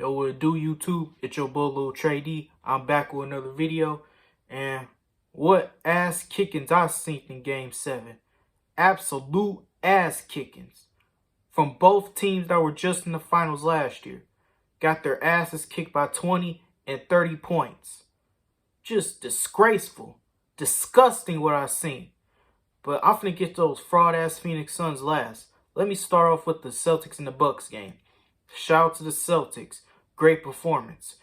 Yo, what it do, YouTube? It's your boy, Lil Trey D. I'm back with another video. And what ass kickings I seen in Game 7. Absolute ass kickings. From both teams that were just in the finals last year. Got their asses kicked by 20 and 30 points. Just disgraceful. Disgusting what I seen. But I'm finna get those fraud-ass Phoenix Suns last. Let me start off with the Celtics and the Bucks game. Shout out to the Celtics. Great performance.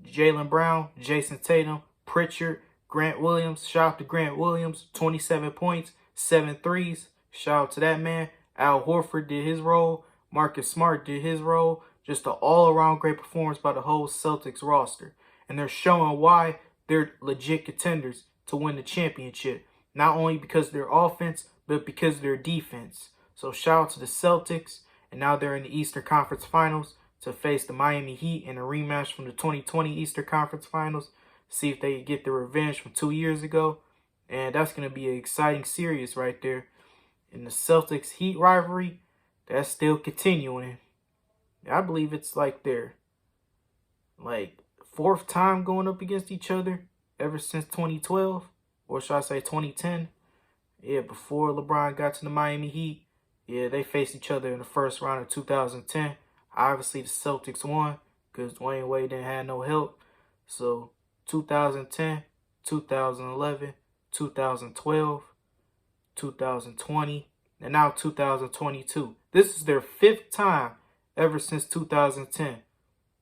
Jaylen Brown, Jason Tatum, Pritchard, Grant Williams. Shout out to Grant Williams. 27 points, 7 threes. Shout out to that man. Al Horford did his role. Marcus Smart did his role. Just an all-around great performance by the whole Celtics roster. And they're showing why they're legit contenders to win the championship. Not only because of their offense, but because of their defense. So shout out to the Celtics. And now they're in the Eastern Conference Finals to face the Miami Heat in a rematch from the 2020 Eastern Conference Finals. See if they can get the revenge from 2 years ago. And that's going to be an exciting series right there. And the Celtics-Heat rivalry, that's still continuing. I believe it's like their fourth time going up against each other ever since 2012. Or should I say 2010? Yeah, before LeBron got to the Miami Heat. Yeah, they faced each other in the first round of 2010. Obviously, the Celtics won because Dwayne Wade didn't have no help. So, 2010, 2011, 2012, 2020, and now 2022. This is their fifth time ever since 2010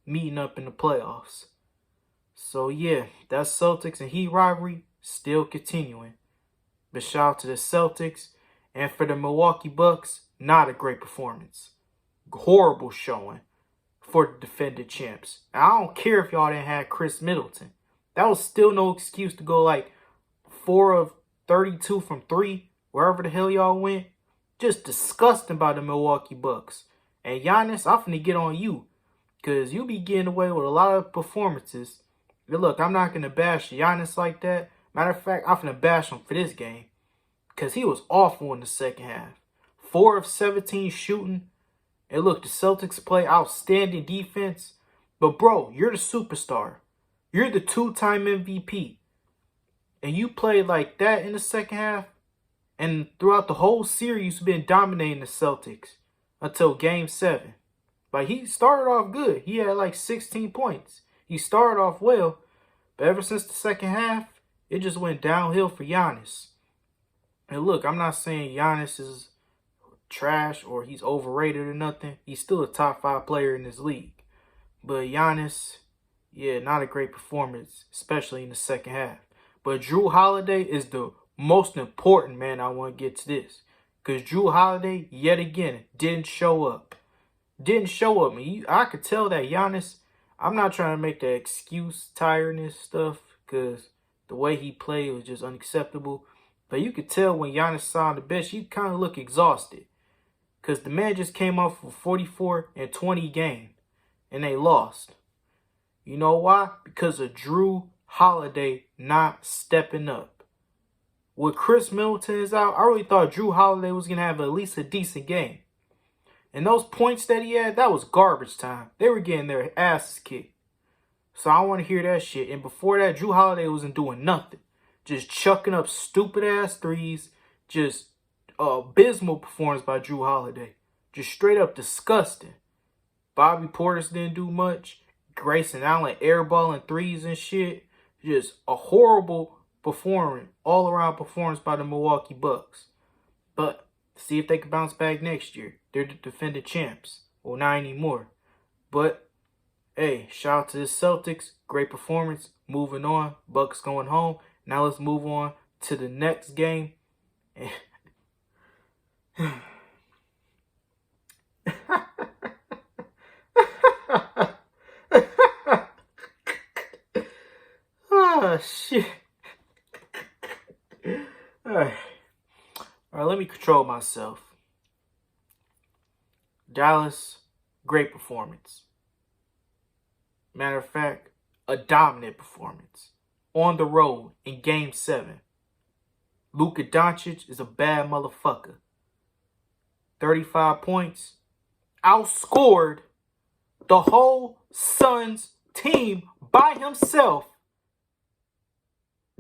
meeting up in the playoffs. So, yeah, that Celtics and Heat rivalry still continuing. But shout out to the Celtics. And for the Milwaukee Bucks, not a great performance. Horrible showing for the defending champs. And I don't care if y'all didn't have Chris Middleton. That was still no excuse to go 4 of 32 from 3, wherever the hell y'all went. Just disgusting by the Milwaukee Bucks. And Giannis, I'm finna get on you. Because you be getting away with a lot of performances. And look, I'm not going to bash Giannis like that. Matter of fact, I'm finna bash him for this game. Because he was awful in the second half. 4 of 17 shooting. And look, the Celtics play outstanding defense. But bro, you're the superstar. You're the 2-time MVP. And you played like that in the second half. And throughout the whole series, you've been dominating the Celtics. Until Game 7. He started off good. He had 16 points. He started off well. But ever since the second half, it just went downhill for Giannis. And look, I'm not saying Giannis is trash or he's overrated or nothing. He's still a top 5 player in this league. But Giannis, yeah, not a great performance, especially in the second half. But Jrue Holiday is the most important man. I want to get to this. Because Jrue Holiday, yet again, didn't show up. Didn't show up. I could tell that Giannis, I'm not trying to make the excuse tiredness stuff. Because the way he played was just unacceptable. But you could tell when Giannis saw on the bench, he kind of looked exhausted. Because the man just came off a 44 and 20 game. And they lost. You know why? Because of Jrue Holiday not stepping up. With Chris Middleton is out, I really thought Jrue Holiday was going to have at least a decent game. And those points that he had, that was garbage time. They were getting their asses kicked. So I want to hear that shit. And before that, Jrue Holiday wasn't doing nothing. Just chucking up stupid-ass threes. Just abysmal performance by Jrue Holiday. Just straight up disgusting. Bobby Portis didn't do much. Grayson Allen airballing threes and shit. Just a horrible performance. All-around performance by the Milwaukee Bucks. But see if they can bounce back next year. They're the defending champs. Well, not anymore. But, hey, shout out to the Celtics. Great performance. Moving on. Bucks going home. Now let's move on to the next game. Oh, shit. All right, let me control myself. Dallas, great performance. Matter of fact, a dominant performance. On the road in Game 7. Luka Doncic is a bad motherfucker. 35 points. Outscored the whole Suns team by himself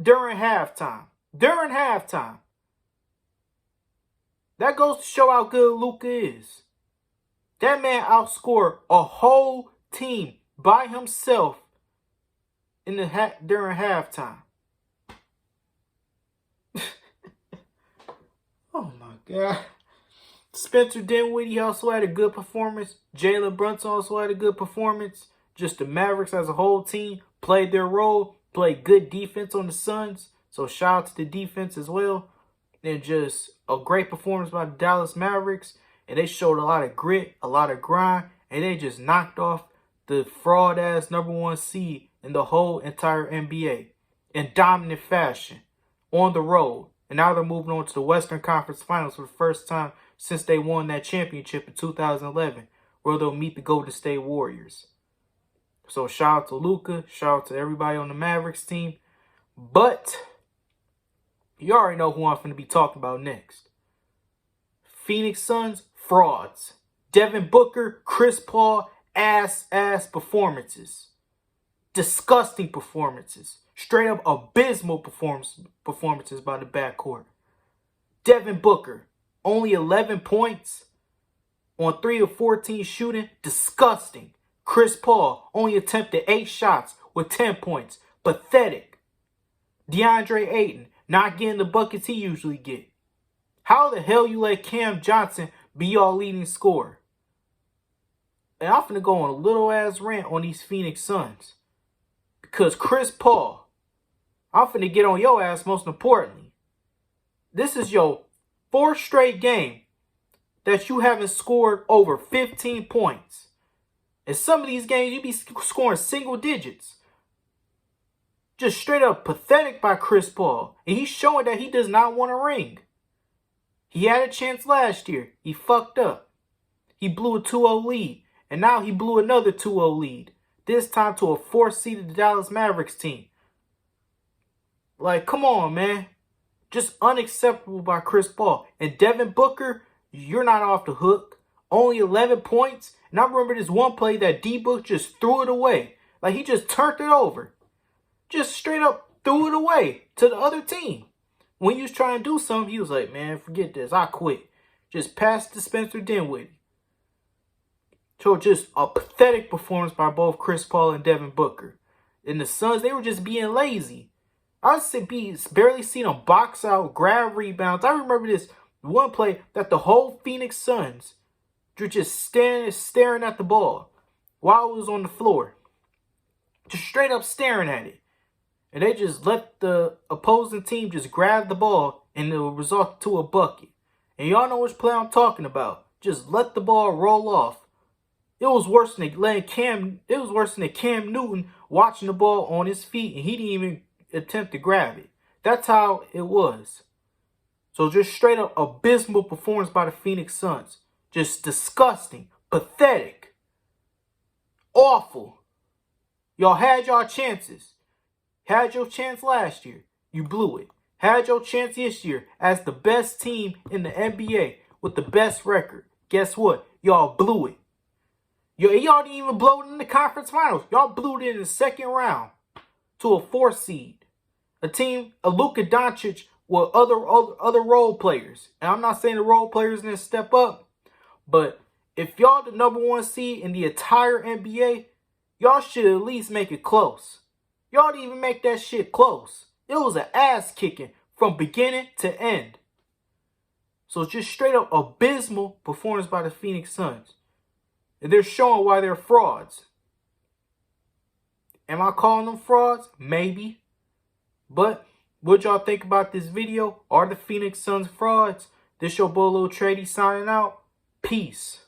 during halftime. During halftime. That goes to show how good Luka is. That man outscored a whole team by himself during halftime. Oh my God. Spencer Dinwiddie also had a good performance. Jalen Brunson also had a good performance. Just the Mavericks as a whole team played their role, played good defense on the Suns. So shout out to the defense as well. And just a great performance by the Dallas Mavericks. And they showed a lot of grit, a lot of grind. And they just knocked off the fraud-ass #1 seed in the whole entire NBA in dominant fashion on the road. And now they're moving on to the Western Conference Finals for the first time since they won that championship in 2011, where they'll meet the Golden State Warriors. So shout out to Luka, shout out to everybody on the Mavericks team. But you already know who I'm going to be talking about next. Phoenix Suns, frauds. Devin Booker, Chris Paul, ass performances. Disgusting performances. Straight up abysmal performances by the backcourt. Devin Booker, only 11 points on 3 of 14 shooting. Disgusting. Chris Paul only attempted 8 shots with 10 points. Pathetic. DeAndre Ayton not getting the buckets he usually get. How the hell you let Cam Johnson be your leading scorer? And I'm finna go on a little ass rant on these Phoenix Suns. Because Chris Paul, I'm finna get on your ass most importantly. This is your 4th straight game that you haven't scored over 15 points. In some of these games, you be scoring single digits. Just straight up pathetic by Chris Paul. And he's showing that he does not want a ring. He had a chance last year. He fucked up. He blew a 2-0 lead. And now he blew another 2-0 lead. This time to a 4th-seeded Dallas Mavericks team. Like, come on, man. Just unacceptable by Chris Paul. And Devin Booker, you're not off the hook. Only 11 points. And I remember this one play that D-Book just threw it away. Like, he just turned it over. Just straight up threw it away to the other team. When he was trying to do something, he was like, man, forget this. I quit. Just pass to Spencer Dinwiddie. So just a pathetic performance by both Chris Paul and Devin Booker. And the Suns, they were just being lazy. I barely seen them box out, grab rebounds. I remember this one play that the whole Phoenix Suns were just staring at the ball while it was on the floor. Just straight up staring at it. And they just let the opposing team just grab the ball and it will result to a bucket. And y'all know which play I'm talking about. Just let the ball roll off. It was worse than Cam Newton watching the ball on his feet and he didn't even attempt to grab it. That's how it was. So just straight up abysmal performance by the Phoenix Suns. Just disgusting. Pathetic. Awful. Y'all had y'all chances. Had your chance last year. You blew it. Had your chance this year as the best team in the NBA with the best record. Guess what? Y'all blew it. Y'all didn't even blow it in the conference finals. Y'all blew it in the 2nd round to a 4th seed. A team, a Luka Doncic with other role players. And I'm not saying the role players didn't step up. But if y'all the #1 seed in the entire NBA, y'all should at least make it close. Y'all didn't even make that shit close. It was an ass kicking from beginning to end. So just straight up abysmal performance by the Phoenix Suns. And they're showing why they're frauds. Am I calling them frauds? Maybe. But what y'all think about this video? Are the Phoenix Suns frauds? This your boy Lil Trady signing out. Peace.